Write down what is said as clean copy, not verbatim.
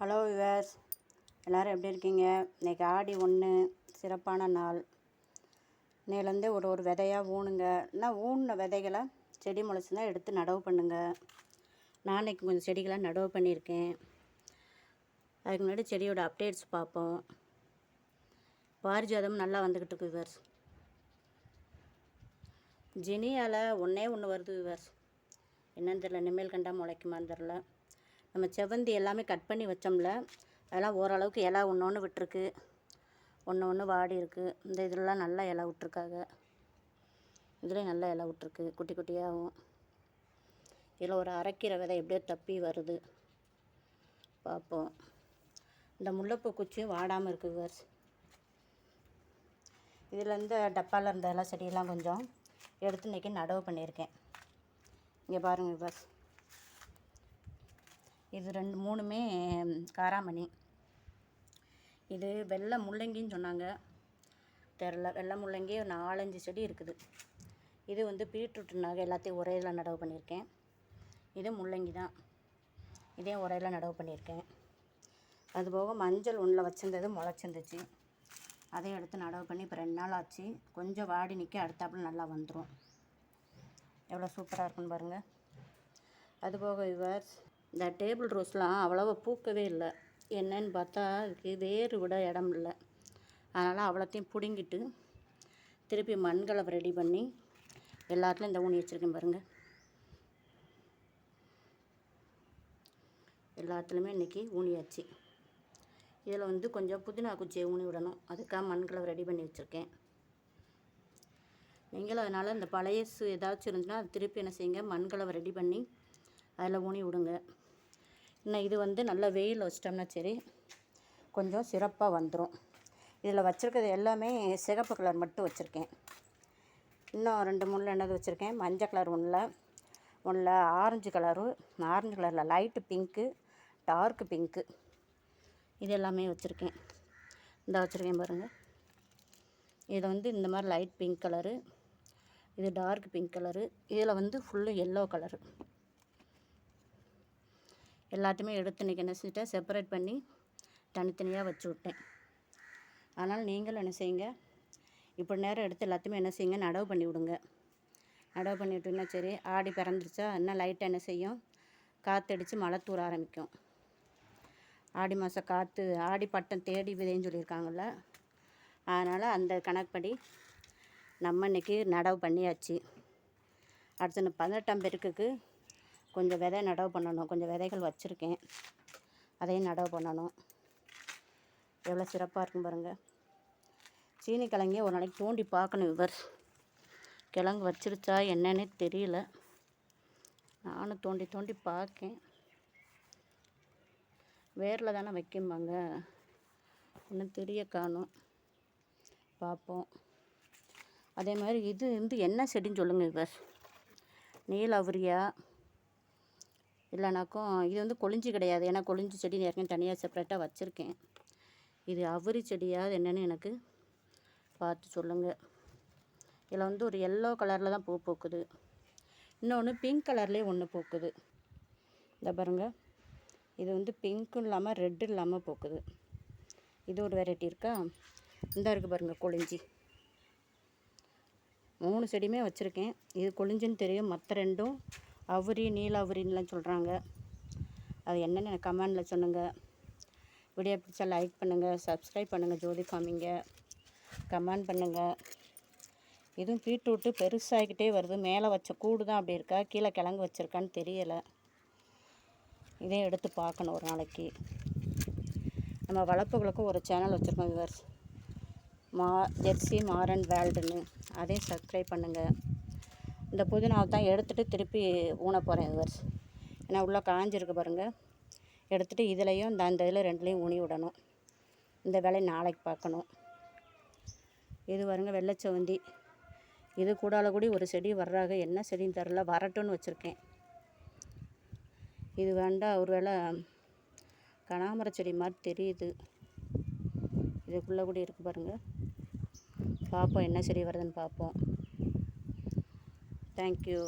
Hello viewers, எல்லோரும் எப்படி இருக்கீங்க? இன்றைக்கி ஆடி 1 சிறப்பான நாள். இன்னையிலேருந்தே ஒரு விதையாக ஊனுங்க. ஆனால் ஊனின விதைகளை செடி முளைச்சுன்னா எடுத்து நடவு பண்ணுங்க. நான் இன்றைக்கி கொஞ்சம் செடிகளை நடவு பண்ணியிருக்கேன். அதுக்கு முன்னாடி செடியோட அப்டேட்ஸ் பார்ப்போம். பாரிஜாதம் நல்லா வந்துக்கிட்டு இருக்கு விவர்ஸ். ஜெனியால் ஒன்று வருது விவர்ஸ். என்னன்னு தெரில, இனிமேல் கண்டா முளைக்குமான்னு தெரில. நம்ம செவந்தி எல்லாமே கட் பண்ணி வச்சோம்ல, அதெல்லாம் ஓரளவுக்கு இலை ஒன்று விட்டுருக்கு, ஒன்று வாடி இருக்குது. இந்த இதெல்லாம் நல்லா இலை விட்ருக்காங்க. இதுலேயும் நல்லா இலை விட்ருக்கு, குட்டி குட்டியாகவும். இதில் ஒரு அரைக்கீரை விதை எப்படியோ தப்பி வருது, பார்ப்போம். இந்த முல்லைப்பூ குச்சியும் வாடாமல் இருக்குது விவர்ஸ். இதில் இந்த டப்பாவில் இருந்த எல்லா செடியெல்லாம் கொஞ்சம் எடுத்து இன்றைக்கி நடவு பண்ணியிருக்கேன். இங்கே பாருங்கள் விவர்ஸ், இது 3மே காராமணி. இது வெள்ளை முள்ளங்கின்னு சொன்னாங்க, தெரில. வெள்ளை முள்ளங்கி ஒரு 4-5 செடி இருக்குது. இது வந்து பீட்ரூட்னாக எல்லாத்தையும் ஒரே இதில் நடவு பண்ணியிருக்கேன். இது முள்ளங்கி தான், இதே ஒரே இதில் நடவு பண்ணியிருக்கேன். அதுபோக மஞ்சள் ஒன்றில் வச்சுருந்தது முளைச்சிருந்துச்சு, அதையும் எடுத்து நடவு பண்ணி இப்போ 2 நாள் ஆச்சு. கொஞ்சம் வாடி நிற்க, அடுத்தாப்புல நல்லா வந்துடும். எவ்வளோ சூப்பராக இருக்குன்னு பாருங்கள். அதுபோக விவர்ஸ், இந்த டேபிள் ரோஸ்லாம் அவ்வளோவா பூக்கவே இல்லை. என்னன்னு பார்த்தா அதுக்கு வேறு விட இடம் இல்லை. அதனால் அவ்வளோத்தையும் பிடுங்கிட்டு திருப்பி மண்களை ரெடி பண்ணி எல்லாத்துலேயும் இந்த ஊனி வச்சுருக்கேன் பாருங்கள். எல்லாத்துலேயுமே இன்றைக்கி ஊனியாச்சு. இதில் வந்து கொஞ்சம் புதினா குச்சியை ஊனி விடணும், அதுக்காக மண்களை ரெடி பண்ணி வச்சுருக்கேன். நீங்களும் அதனால் இந்த பழைய ஏதாச்சும் இருந்துச்சுன்னா அது திருப்பி என்ன செய்யுங்க, மண்களை ரெடி பண்ணி அதில் ஊனி விடுங்க. இன்னும் இது வந்து நல்லா வெயில் வச்சிட்டோம்னா சரி, கொஞ்சம் சிறப்பாக வந்துடும். இதில் வச்சுருக்கிறது எல்லாமே சிகப்பு கலர் மட்டும் வச்சுருக்கேன். இன்னும் 2-3 என்னது வச்சுருக்கேன். மஞ்சள் கலர் ஒன்றில் ஆரஞ்சு கலரில் லைட்டு பிங்க்கு, டார்க்கு பிங்க்கு, இது எல்லாமே வச்சுருக்கேன். இந்த வச்சுருக்கேன் பாருங்கள். இதில் வந்து இந்த மாதிரி லைட் பிங்க் கலரு, இது டார்க் பிங்க் கலரு, இதில் வந்து ஃபுல்லு எல்லோ கலரு. எல்லாத்தையுமே எடுத்து இன்றைக்கி என்ன செஞ்சுட்டேன், செப்பரேட் பண்ணி தனித்தனியாக வச்சு விட்டேன். அதனால் நீங்களும் என்ன செய்யுங்க, இப்போ நேரம் எடுத்து எல்லாத்தையுமே என்ன செய்யுங்க, நடவு பண்ணி விடுங்க. நடவு பண்ணி விட்டிங்கன்னா சரி, ஆடி பிறந்துருச்சா இன்னும் லைட்டாக என்ன செய்யும், காற்றடிச்சு மழை தூர ஆரம்பிக்கும். ஆடி மாதம் காற்று, ஆடி பட்டம் தேடி விதைன்னு சொல்லியிருக்காங்கள்ல, அதனால் அந்த கணக்குப்படி நம்ம இன்றைக்கி நடவு பண்ணியாச்சு. அடுத்து 18ஆம் பெருக்குக்கு கொஞ்சம் விதை நடவு பண்ணணும். கொஞ்சம் விதைகள் வச்சுருக்கேன், அதையும் நடவு பண்ணணும். எவ்வளோ சிறப்பாக இருக்கும் பாருங்கள். சீனி கிழங்கையே ஒரு நாளைக்கு தோண்டி பார்க்கணும் விவர். கிழங்கு வச்சிருச்சா என்னன்னே தெரியல. நானும் தோண்டி பார்க்கேன். வேரில் தானே வைக்கும்பாங்க, இன்னும் தெரிய காணும், பார்ப்போம். அதே மாதிரி இது வந்து என்ன செடின்னு சொல்லுங்கள் விவர். நீலாவரியா இல்லைனாக்கும் இது வந்து கொளிஞ்சி கிடையாது. ஏன்னா கொளிஞ்சி செடி ஏற்கனவே தனியாக செப்பரேட்டாக வச்சுருக்கேன். இது அவரி செடியாக என்னென்னு எனக்கு பார்த்து சொல்லுங்கள். இதில் வந்து ஒரு எல்லோ கலரில் தான் பூ பூக்குது, இன்னொன்று பிங்க் கலர்லேயே ஒன்று பூக்குது. இந்த பாருங்கள், இது வந்து பிங்க்கும் இல்லாமல் ரெட்டு இல்லாமல் பூக்குது. இது ஒரு வெரைட்டி இருக்கா. இந்த இருக்குது பாருங்கள் கொளிஞ்சி. 3 செடியுமே வச்சுருக்கேன். இது கொளிஞ்சின்னு தெரியும், மற்ற 2ம் அவரி நீலாவரின்லாம் சொல்கிறாங்க. அது என்னென்னு எனக்கு கமெண்டில் சொல்லுங்கள். வீடியோ பிடிச்சா லைக் பண்ணுங்கள், சப்ஸ்கிரைப் பண்ணுங்கள் ஜோதி ஃபார்மிங்க, கமெண்ட் பண்ணுங்கள். இதுவும் பீட்ரூட்டு பெருசாகிக்கிட்டே வருது. மேலே வச்ச கூடு தான் அப்படி இருக்கா, கீழே கிழங்கு வச்சுருக்கான்னு தெரியலை. இதையும் எடுத்து பார்க்கணும் ஒரு நாளைக்கு. நம்ம வளர்ப்புகளுக்கும் ஒரு சேனல் வச்சுருக்கோம் விவர்ஸ், ஜெர்சி மாரன் வேல்டுன்னு, அதையும் சப்ஸ்கிரைப் பண்ணுங்கள். இந்த புதினாவை தான் எடுத்துகிட்டு திருப்பி ஊன போகிறேன் விவர்ஸ். ஏன்னா உள்ளே காஞ்சிருக்கு பாருங்கள். எடுத்துகிட்டு இதுலேயும் இந்த இதில் 2லேயும் ஊனி விடணும். இந்த வேலையை நாளைக்கு பார்க்கணும். இது பாருங்க வெள்ளைச்சவந்தி. இது கூடால ஒரு செடி வர்றாங்க, என்ன செடின்னு தெரில, வரட்டும்னு வச்சுருக்கேன். இது வேண்டாம், ஒரு வேளை கனகாமர செடி மாதிரி தெரியுது. இதுக்குள்ளே கூட இருக்குது பாருங்கள். பார்ப்போம் என்ன செடி வருதுன்னு பார்ப்போம். தேங்க்யூ.